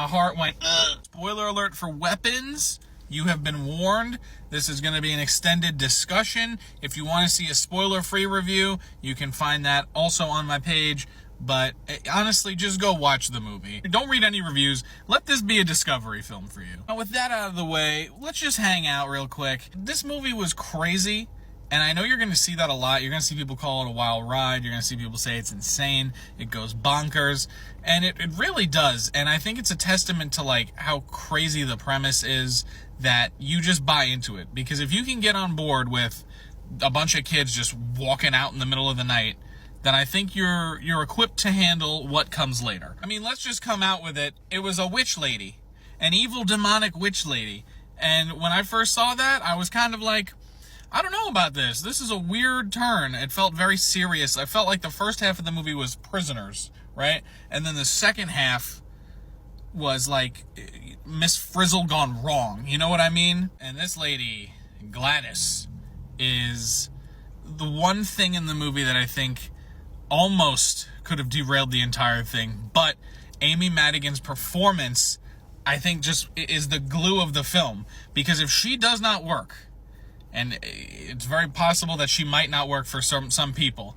my heart went, ugh. Spoiler alert for weapons. You have been warned. This is going to be an extended discussion. If you want to see a spoiler-free review, you can find that also on my page. But honestly, just go watch the movie. Don't read any reviews. Let this be a discovery film for you. Now, with that out of the way, let's just hang out real quick. This movie was crazy, and I know you're going to see that a lot. You're going to see people call it a wild ride. You're going to see people say it's insane. It goes bonkers. And it really does. And I think it's a testament to, like, how crazy the premise is that you just buy into it. Because if you can get on board with a bunch of kids just walking out in the middle of the night, then I think you're equipped to handle what comes later. I mean, let's just come out with it. It was a witch lady. An evil, demonic witch lady. And when I first saw that, I was kind of like, I don't know about this. This is a weird turn. It felt very serious. I felt like the first half of the movie was prisoners, right? And then the second half was like Miss Frizzle gone wrong. You know what I mean? And this lady, Gladys, is the one thing in the movie that I think almost could have derailed the entire thing. But Amy Madigan's performance, I think, just is the glue of the film. Because if she does not work, and it's very possible that she might not work for some people,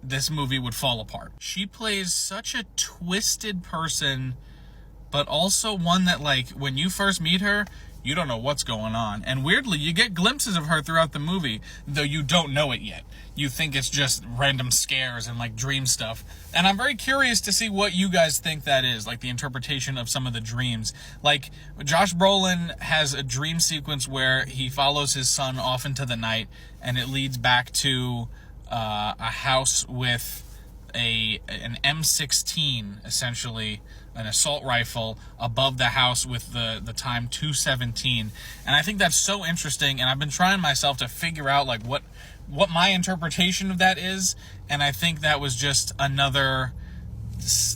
this movie would fall apart. She plays such a twisted person, but also one that, like, when you first meet her, you don't know what's going on. And weirdly, you get glimpses of her throughout the movie, though you don't know it yet. You think it's just random scares and, like, dream stuff. And I'm very curious to see what you guys think that is, like, the interpretation of some of the dreams. Like, Josh Brolin has a dream sequence where he follows his son off into the night, and it leads back to a house with an M16, essentially, an assault rifle above the house with the time 2:17. And I think that's so interesting, and I've been trying myself to figure out, like, what my interpretation of that is, and I think that was just another,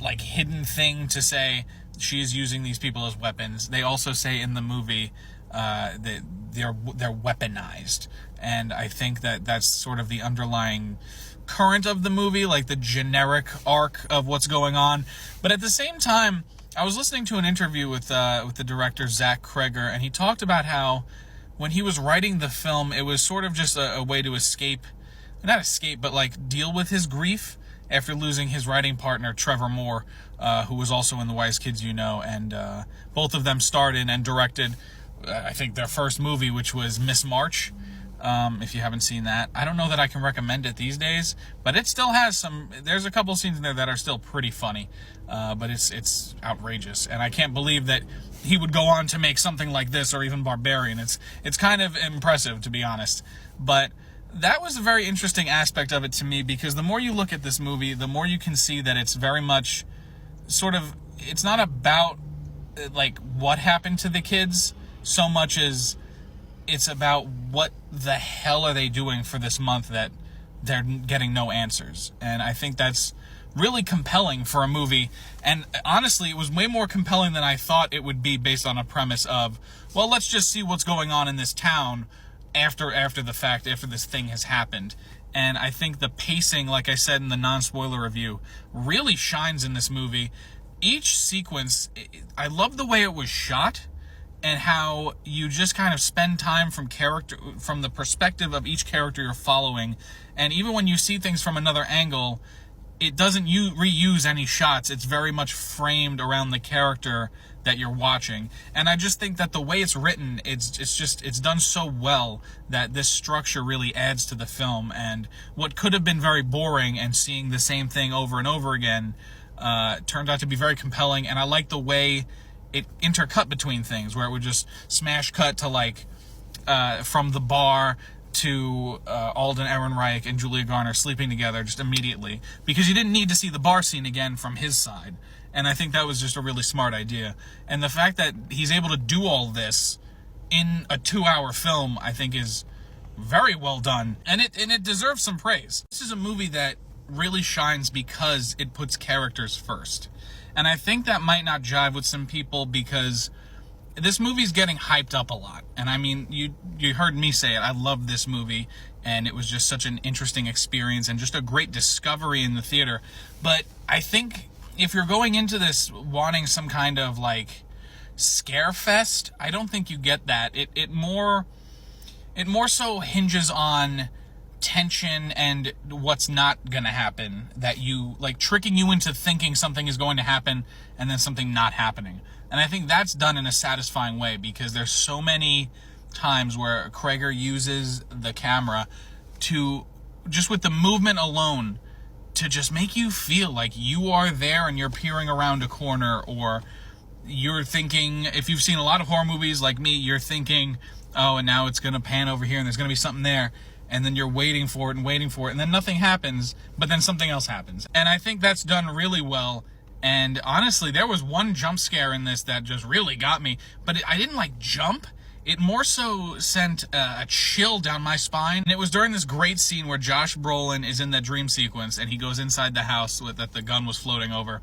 like, hidden thing to say she's using these people as weapons. They also say in the movie that they're weaponized, and I think that that's sort of the underlying current of the movie, like the generic arc of what's going on. But at the same time, I was listening to an interview with the director Zach Cregger, and he talked about how when he was writing the film, it was sort of just a way to not escape, but like deal with his grief after losing his writing partner, Trevor Moore, who was also in The Wise Kids You Know, and both of them starred in and directed, I think, their first movie, which was Miss March. If you haven't seen that, I don't know that I can recommend it these days, but it still has there's a couple scenes in there that are still pretty funny, but it's outrageous, and I can't believe that he would go on to make something like this, or even Barbarian. It's kind of impressive, to be honest, but that was a very interesting aspect of it to me, because the more you look at this movie, the more you can see that it's very much sort of, it's not about, like, what happened to the kids so much as it's about what the hell are they doing for this month that they're getting no answers. And I think that's really compelling for a movie. And honestly, it was way more compelling than I thought it would be, based on a premise of, well, let's just see what's going on in this town after the fact, after this thing has happened. And I think the pacing, like I said in the non-spoiler review, really shines in this movie. Each sequence, I love the way it was shot, and how you just kind of spend time from the perspective of each character you're following. And even when you see things from another angle, it doesn't reuse any shots. It's very much framed around the character that you're watching. And I just think that the way it's written, it's done so well that this structure really adds to the film. And what could have been very boring, and seeing the same thing over and over again, turned out to be very compelling. And I like the way it intercut between things, where it would just smash cut to, like, from the bar to Alden Ehrenreich and Julia Garner sleeping together just immediately, because you didn't need to see the bar scene again from his side. And I think that was just a really smart idea. And the fact that he's able to do all this in a 2-hour film, I think, is very well done, and it deserves some praise. This is a movie that really shines because it puts characters first. And I think that might not jive with some people, because this movie's getting hyped up a lot. And I mean, you heard me say it. I love this movie, and it was just such an interesting experience and just a great discovery in the theater. But I think if you're going into this wanting some kind of like scare fest, I don't think you get that. It more so hinges on tension and what's not gonna happen, that you like tricking you into thinking something is going to happen and then something not happening. And I think that's done in a satisfying way, because there's so many times where Cregger uses the camera to, just with the movement alone, to just make you feel like you are there and you're peering around a corner, or you're thinking, if you've seen a lot of horror movies like me, you're thinking, oh, and now it's going to pan over here and there's going to be something there, and then you're waiting for it, and then nothing happens, but then something else happens. And I think that's done really well. And honestly, there was one jump scare in this that just really got me, but I didn't like jump. It more so sent a chill down my spine. And it was during this great scene where Josh Brolin is in that dream sequence, and he goes inside the house that the gun was floating over,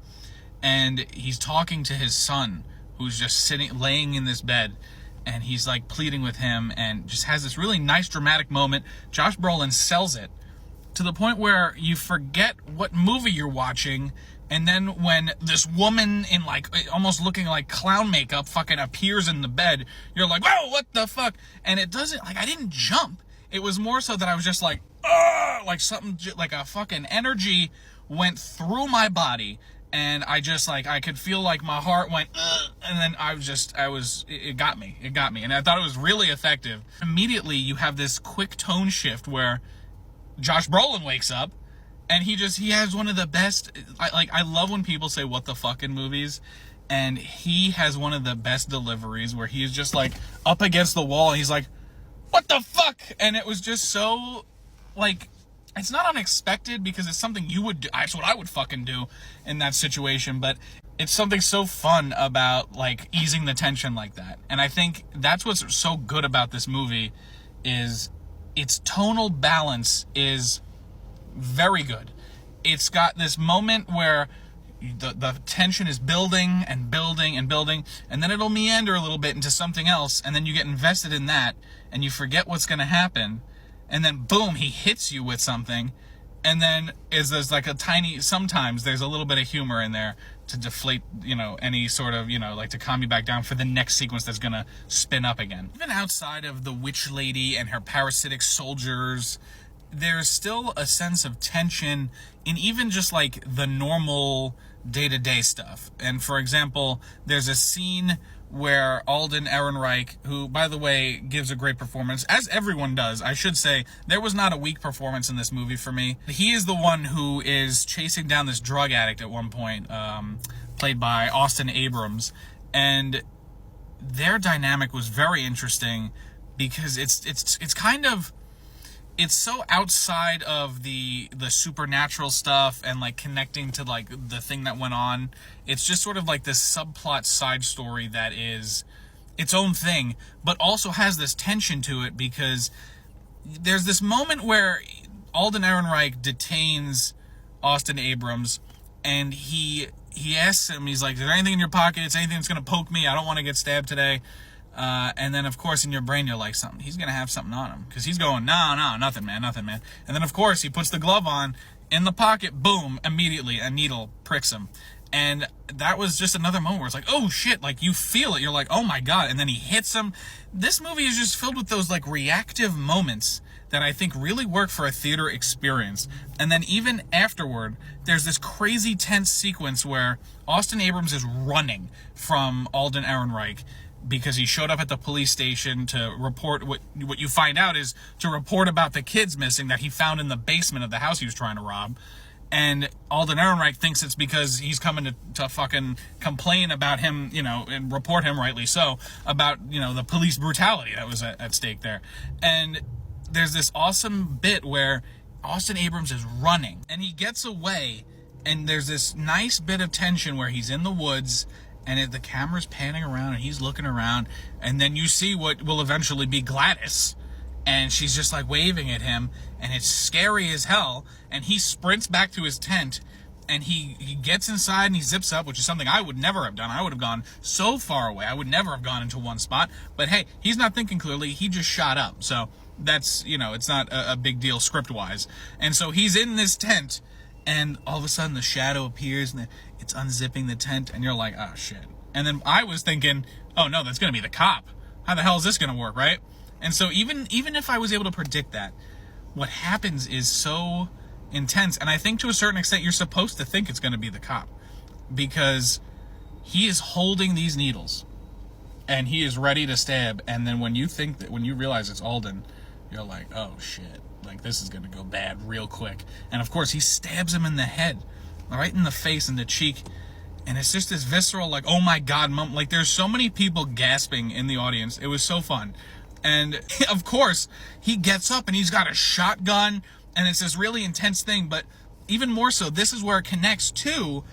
and he's talking to his son, who's just laying in this bed, and he's like pleading with him, and just has this really nice dramatic moment. Josh Brolin sells it to the point where you forget what movie you're watching. And then when this woman in like almost looking like clown makeup fucking appears in the bed, you're like, whoa, what the fuck? And it doesn't, like, I didn't jump. It was more so that I was just like, like something, like a fucking energy went through my body. And I just like, I could feel like my heart went, and then it got me. And I thought it was really effective. Immediately you have this quick tone shift where Josh Brolin wakes up, and he has one of the best, I love when people say what the fuck in movies, and he has one of the best deliveries where he is just like up against the wall and he's like, what the fuck? And it was just so, like, it's not unexpected because it's something you would do. That's what I would fucking do in that situation, but it's something so fun about like easing the tension like that. And I think that's what's so good about this movie, is its tonal balance is very good. It's got this moment where the tension is building and building and building, and then it'll meander a little bit into something else, and then you get invested in that, and you forget what's going to happen, and then boom, he hits you with something, and then there's like sometimes there's a little bit of humor in there to deflate, any sort of, like to calm you back down for the next sequence that's going to spin up again. Even outside of the witch lady and her parasitic soldiers, there's still a sense of tension in even just like the normal day-to-day stuff. And for example, there's a scene where Alden Ehrenreich, who by the way gives a great performance, as everyone does, I should say, there was not a weak performance in this movie for me. He is the one who is chasing down this drug addict at one point, played by Austin Abrams, and their dynamic was very interesting because it's kind of, it's so outside of the supernatural stuff and like connecting to like the thing that went on. It's just sort of like this subplot side story that is its own thing, but also has this tension to it, because there's this moment where Alden Ehrenreich detains Austin Abrams, and he asks him, he's like, is there anything in your pocket? Is anything that's going to poke me? I don't want to get stabbed today. And then, of course, in your brain, you're like, he's going to have something on him. Because he's going, no, nothing, man. And then, of course, he puts the glove on in the pocket. Boom, immediately, a needle pricks him. And that was just another moment where it's like, oh, shit. Like, you feel it. You're like, oh, my God. And then he hits him. This movie is just filled with those, like, reactive moments that I think really work for a theater experience. And then even afterward, there's this crazy tense sequence where Austin Abrams is running from Alden Ehrenreich, because he showed up at the police station to report what you find out is to report about the kids missing that he found in the basement of the house he was trying to rob. And Alden Ehrenreich thinks it's because he's coming to fucking complain about him, and report him, rightly so, about, the police brutality that was at stake there. And there's this awesome bit where Austin Abrams is running and he gets away, and there's this nice bit of tension where he's in the woods, and the camera's panning around, and he's looking around, and then you see what will eventually be Gladys, and she's just like waving at him, and it's scary as hell, and he sprints back to his tent, and he gets inside, and he zips up, which is something I would never have done. I would have gone so far away. I would never have gone into one spot, but hey, he's not thinking clearly. He just shot up, so that's, it's not a big deal script-wise. And so he's in this tent, and all of a sudden the shadow appears and it's unzipping the tent, and you're like, oh shit. And then I was thinking, oh no, that's gonna be the cop. How the hell is this gonna work, right? And so even if I was able to predict that, what happens is so intense, and I think to a certain extent you're supposed to think it's gonna be the cop, because he is holding these needles and he is ready to stab, and then when you realize it's Alden, you're like, oh shit, like this is gonna go bad real quick. And of course he stabs him in the head, right in the face and the cheek, and it's just this visceral, like, oh my god, mom. Like, there's so many people gasping in the audience. It was so fun. And of course he gets up and he's got a shotgun, and it's this really intense thing. But even more so, this is where it connects to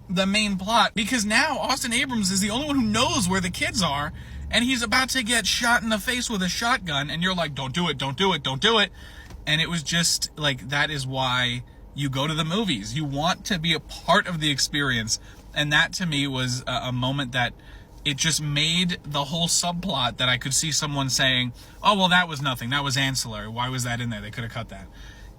the main plot, because now Austin Abrams is the only one who knows where the kids are, and he's about to get shot in the face with a shotgun, and you're like, don't do it, don't do it, don't do it. And it was just like, that is why you go to the movies. You want to be a part of the experience. And that to me was a moment that it just made the whole subplot that I could see someone saying, oh, well, that was nothing, that was ancillary, why was that in there, they could have cut that.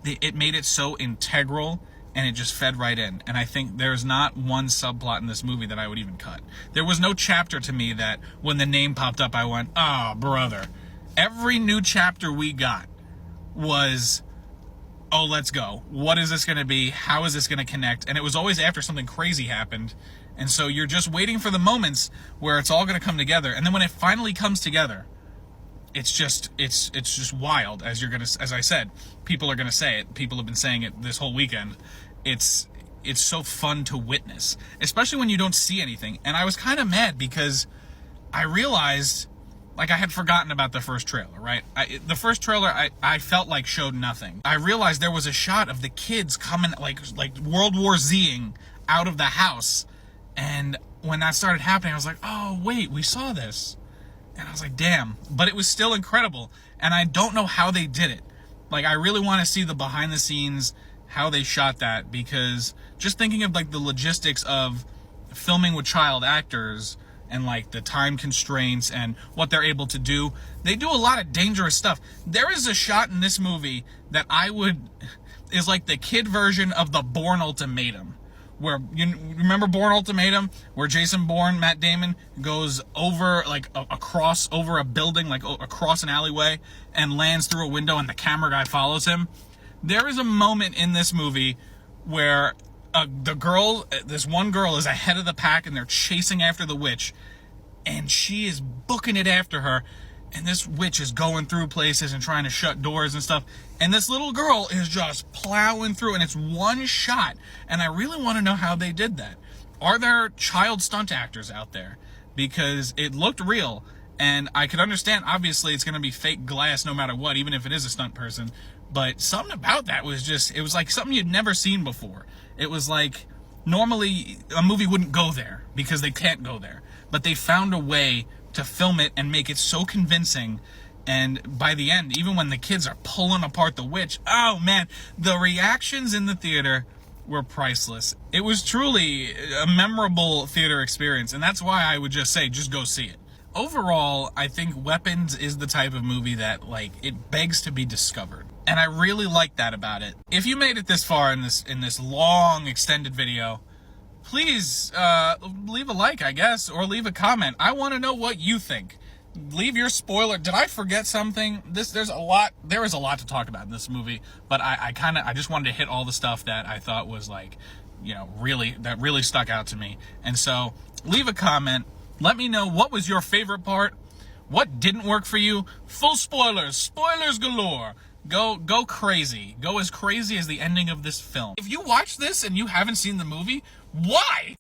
It made it so integral, and it just fed right in. And I think there's not one subplot in this movie that I would even cut. There was no chapter to me that when the name popped up I went, oh brother. Every new chapter we got was, oh, let's go. What is this going to be? How is this going to connect? And it was always after something crazy happened. And so you're just waiting for the moments where it's all going to come together. And then when it finally comes together, it's just wild. As I said, people are going to say it. People have been saying it this whole weekend. It's so fun to witness, especially when you don't see anything. And I was kind of mad because I realized, like, I had forgotten about the first trailer, right? The first trailer, I felt like showed nothing. I realized there was a shot of the kids coming, like World War Z-ing out of the house. And when that started happening, I was like, oh, wait, we saw this. And I was like, damn. But it was still incredible. And I don't know how they did it. Like, I really want to see the behind the scenes, how they shot that. Because just thinking of, like, the logistics of filming with child actors, and like the time constraints and what they're able to do. They do a lot of dangerous stuff. There is a shot in this movie that is like the kid version of the Bourne Ultimatum. Where, you remember Bourne Ultimatum? Where Jason Bourne, Matt Damon, goes over, like, across over a building, like across an alleyway, and lands through a window and the camera guy follows him. There is a moment in this movie where this one girl is ahead of the pack and they're chasing after the witch, and she is booking it after her, and this witch is going through places and trying to shut doors and stuff, and this little girl is just plowing through, and it's one shot. And I really want to know how they did that. Are there child stunt actors out there? Because it looked real, and I could understand, obviously it's going to be fake glass no matter what, even if it is a stunt person, but something about that was just, it was like something you'd never seen before. It was like, normally a movie wouldn't go there because they can't go there, but they found a way to film it and make it so convincing. And by the end, even when the kids are pulling apart the witch, oh man, the reactions in the theater were priceless. It was truly a memorable theater experience, and that's why I would just say, just go see it. Overall, I think Weapons is the type of movie that, like, it begs to be discovered. And I really like that about it. If you made it this far in this long extended video, please leave a like, I guess, or leave a comment. I want to know what you think. Leave your spoiler. Did I forget something? There is a lot to talk about in this movie, but I just wanted to hit all the stuff that I thought was, like, you know, really stuck out to me. And so leave a comment. Let me know, what was your favorite part? What didn't work for you? Full spoilers. Spoilers galore. Go crazy. Go as crazy as the ending of this film. If you watch this and you haven't seen the movie, why?